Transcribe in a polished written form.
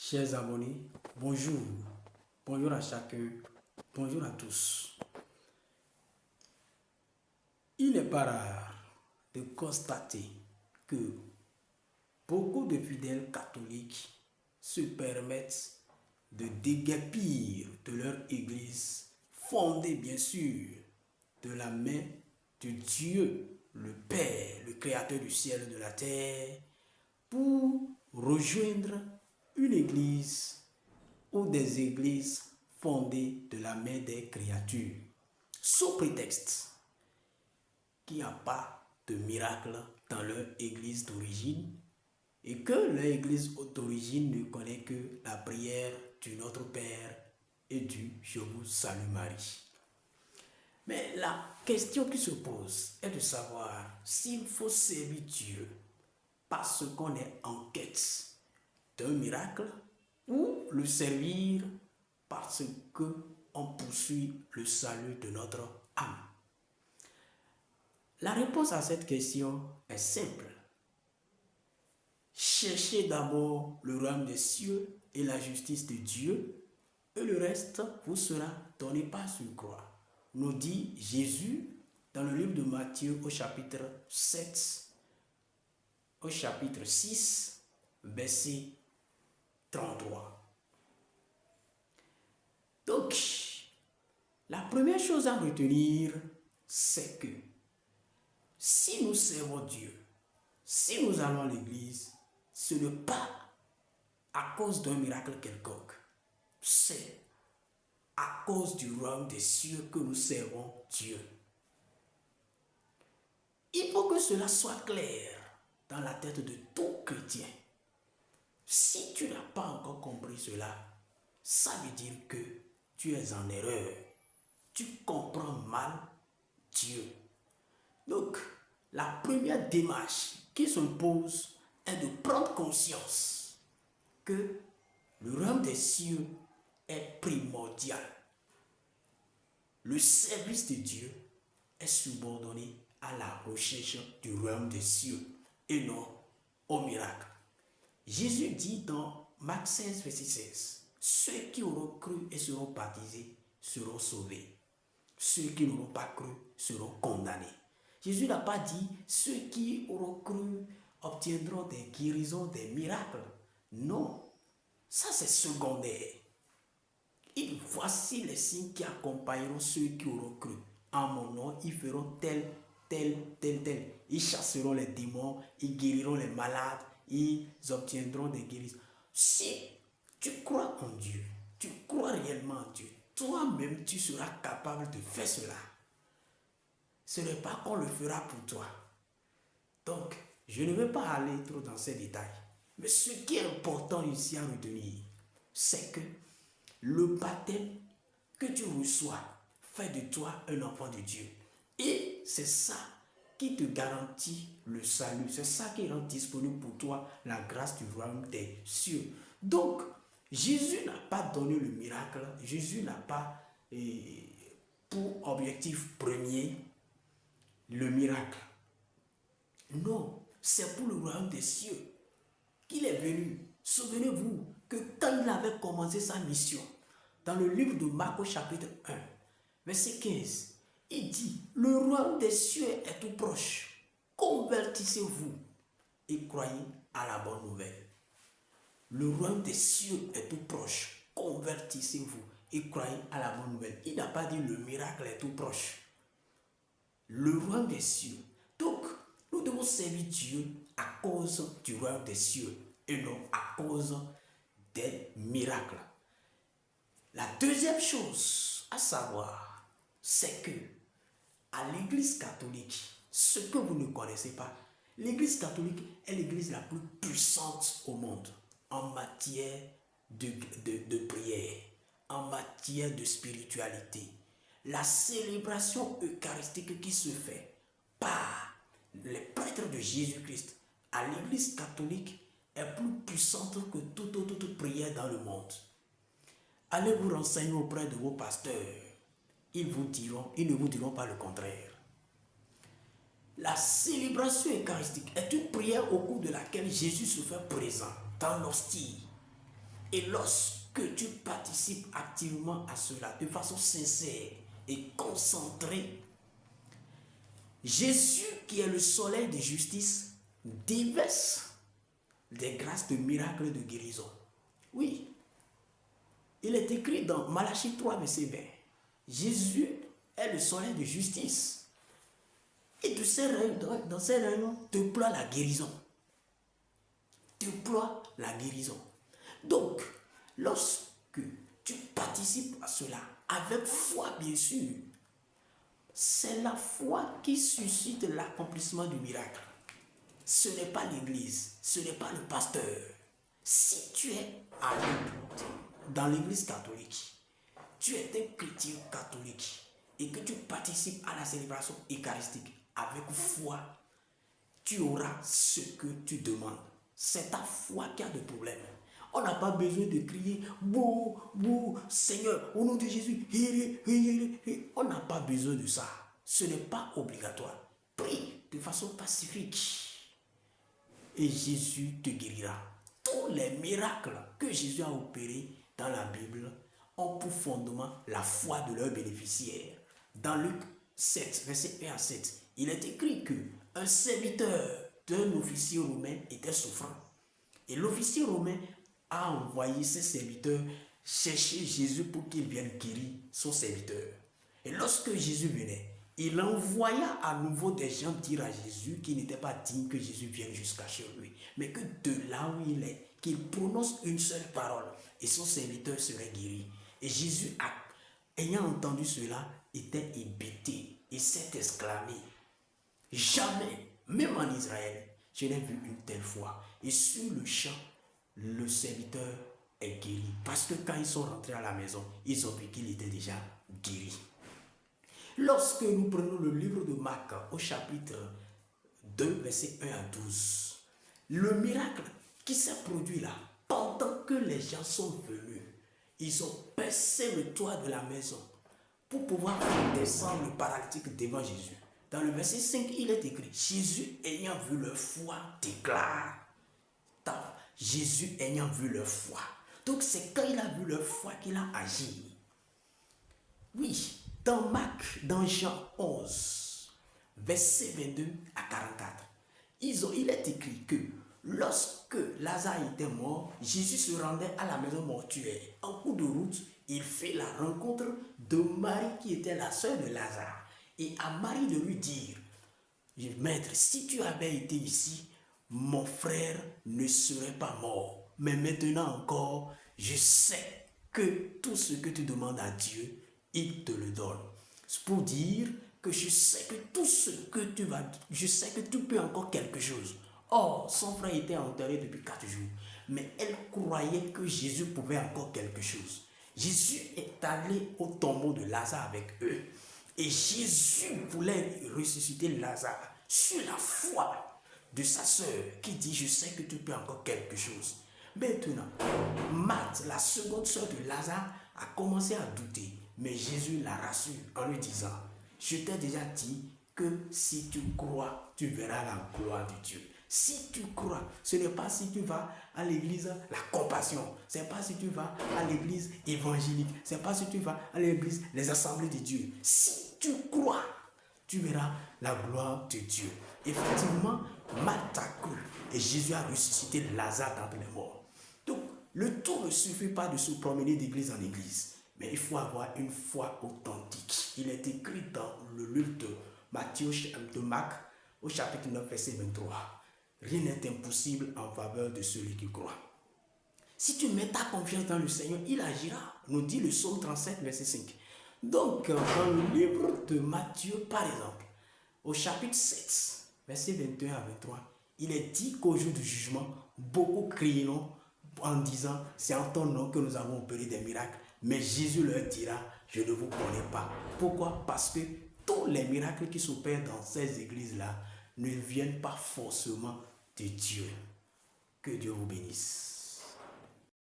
Chers abonnés, bonjour. Bonjour à chacun. Bonjour à tous. Il n'est pas rare de constater que beaucoup de fidèles catholiques se permettent de déguerpir de leur église, fondée bien sûr de la main de Dieu, le Père, le Créateur du ciel et de la terre, pour rejoindre une église ou des églises fondées de la main des créatures, sous prétexte qu'il n'y a pas de miracle dans leur église d'origine et que leur église d'origine ne connaît que la prière du Notre Père et du Je vous salue Marie. Mais la question qui se pose est de savoir s'il faut servir Dieu parce qu'on est en quête d'un miracle ou le servir parce qu'on poursuit le salut de notre âme. La réponse à cette question est simple. Cherchez d'abord le royaume des cieux et la justice de Dieu, et le reste vous sera donné par surcroît, nous dit Jésus dans le livre de Matthieu au chapitre 7, au chapitre 6, verset 33. Donc, la première chose à retenir, c'est que si nous servons Dieu, si nous allons à l'église, ce n'est pas à cause d'un miracle quelconque. C'est à cause du royaume des cieux que nous servons Dieu. Il faut que cela soit clair dans la tête de tout chrétien. Si tu n'as pas encore compris cela, ça veut dire que tu es en erreur. Tu comprends mal Dieu. Donc, la première démarche qui s'impose est de prendre conscience que le royaume des cieux est primordial. Le service de Dieu est subordonné à la recherche du royaume des cieux et non au miracle. Jésus dit dans Marc 16, verset 16, « Ceux qui auront cru et seront baptisés seront sauvés. Ceux qui n'auront pas cru seront condamnés. » Jésus n'a pas dit « Ceux qui auront cru obtiendront des guérisons, des miracles. » Non, ça c'est secondaire. Et voici les signes qui accompagneront ceux qui auront cru. En mon nom, ils feront tel. Ils chasseront les démons, ils guériront les malades, ils obtiendront des guérisons. Si tu crois en Dieu, tu crois réellement en Dieu, toi-même tu seras capable de faire cela. Ce n'est pas qu'on le fera pour toi. Donc, je ne vais pas aller trop dans ces détails. Mais ce qui est important ici à retenir, c'est que le baptême que tu reçois fait de toi un enfant de Dieu. Et c'est ça qui te garantit le salut. C'est ça qui rend disponible pour toi la grâce du royaume des cieux. Donc, Jésus n'a pas donné le miracle. Jésus n'a pas pour objectif premier le miracle. Non, c'est pour le royaume des cieux qu'il est venu. Souvenez-vous que quand il avait commencé sa mission, dans le livre de Marc au chapitre 1, verset 15, il dit, le royaume des cieux est tout proche. Convertissez-vous et croyez à la bonne nouvelle. Le royaume des cieux est tout proche. Convertissez-vous et croyez à la bonne nouvelle. Il n'a pas dit le miracle est tout proche. Le royaume des cieux. Donc, nous devons servir Dieu à cause du royaume des cieux et non à cause des miracles. La deuxième chose à savoir, c'est que à l'Église catholique, ce que vous ne connaissez pas, l'Église catholique est l'Église la plus puissante au monde en matière de prière, en matière de spiritualité. La célébration eucharistique qui se fait par les prêtres de Jésus-Christ à l'Église catholique est plus puissante que toute autre prière dans le monde. Allez vous renseigner auprès de vos pasteurs. Ils ne vous diront pas le contraire. La célébration eucharistique est une prière au cours de laquelle Jésus se fait présent dans l'hostie. Et lorsque tu participes activement à cela, de façon sincère et concentrée, Jésus, qui est le soleil de justice, déverse des grâces de miracles de guérison. Oui, il est écrit dans Malachie 3, verset 20. Jésus est le soleil de justice. Et dans ces rayons, déploie la guérison. Déploie la guérison. Donc, lorsque tu participes à cela, avec foi bien sûr, c'est la foi qui suscite l'accomplissement du miracle. Ce n'est pas l'église, ce n'est pas le pasteur. Si tu es dans l'église catholique, tu es un chrétien catholique et que tu participes à la célébration eucharistique avec foi, tu auras ce que tu demandes. C'est ta foi qui a des problèmes. On n'a pas besoin de crier « Bouh, bouh, Seigneur, au nom de Jésus, on n'a pas besoin de ça. Ce n'est pas obligatoire. Prie de façon pacifique et Jésus te guérira. Tous les miracles que Jésus a opérés dans la Bible ont pour fondement la foi de leurs bénéficiaires. Dans Luc 7, verset 1 à 7, il est écrit qu'un serviteur d'un officier romain était souffrant. Et l'officier romain a envoyé ses serviteurs chercher Jésus pour qu'il vienne guérir son serviteur. Et lorsque Jésus venait, il envoya à nouveau des gens dire à Jésus qu'il n'était pas digne que Jésus vienne jusqu'à chez lui, mais que de là où il est, qu'il prononce une seule parole et son serviteur serait guéri. Et Jésus, ayant entendu cela, était hébété et s'est exclamé: jamais, même en Israël, je n'ai vu une telle foi. Et sur le champ, le serviteur est guéri. Parce que quand ils sont rentrés à la maison, ils ont vu qu'il était déjà guéri. Lorsque nous prenons le livre de Marc au chapitre 2, verset 1 à 12, le miracle qui s'est produit là, pendant que les gens sont venus, ils ont percé le toit de la maison pour pouvoir descendre le paralytique devant Jésus. Dans le verset 5, il est écrit: Jésus ayant vu leur foi déclare. Jésus ayant vu leur foi. Donc c'est quand il a vu leur foi qu'il a agi. Oui, dans Marc, dans Jean 11, verset 22 à 44, il est écrit que lorsque Lazare était mort, Jésus se rendait à la maison mortuaire. En cours de route, il fait la rencontre de Marie qui était la sœur de Lazare. Et à Marie de lui dire: Maître, si tu avais été ici, mon frère ne serait pas mort. Mais maintenant encore, je sais que tout ce que tu demandes à Dieu, il te le donne. C'est pour dire que je sais que tout ce que tu vas, je sais que tu peux encore quelque chose. Or, son frère était enterré depuis 4 jours. Mais elle croyait que Jésus pouvait encore quelque chose. Jésus est allé au tombeau de Lazare avec eux. Et Jésus voulait ressusciter Lazare sur la foi de sa sœur qui dit: je sais que tu peux encore quelque chose. Maintenant, Marthe, la seconde sœur de Lazare, a commencé à douter. Mais Jésus la rassure en lui disant: je t'ai déjà dit que si tu crois, tu verras la gloire de Dieu. Si tu crois, ce n'est pas si tu vas à l'église la compassion, ce n'est pas si tu vas à l'église évangélique, ce n'est pas si tu vas à l'église les assemblées de Dieu. Si tu crois, tu verras la gloire de Dieu. Effectivement, Marthe a cru et Jésus a ressuscité Lazare d'entre les morts. Donc, le tout ne suffit pas de se promener d'église en église, mais il faut avoir une foi authentique. Il est écrit dans le livre de Marc, au chapitre 9, verset 23. Rien n'est impossible en faveur de celui qui croit. Si tu mets ta confiance dans le Seigneur, il agira, nous dit le psaume 37, verset 5. Donc, dans le livre de Matthieu, par exemple, au chapitre 7, verset 21 à 23, il est dit qu'au jour du jugement, beaucoup crieront en disant: c'est en ton nom que nous avons opéré des miracles. Mais Jésus leur dira: je ne vous connais pas. Pourquoi? Parce que tous les miracles qui s'opèrent dans ces églises-là ne viennent pas forcément de Dieu. Que Dieu vous bénisse.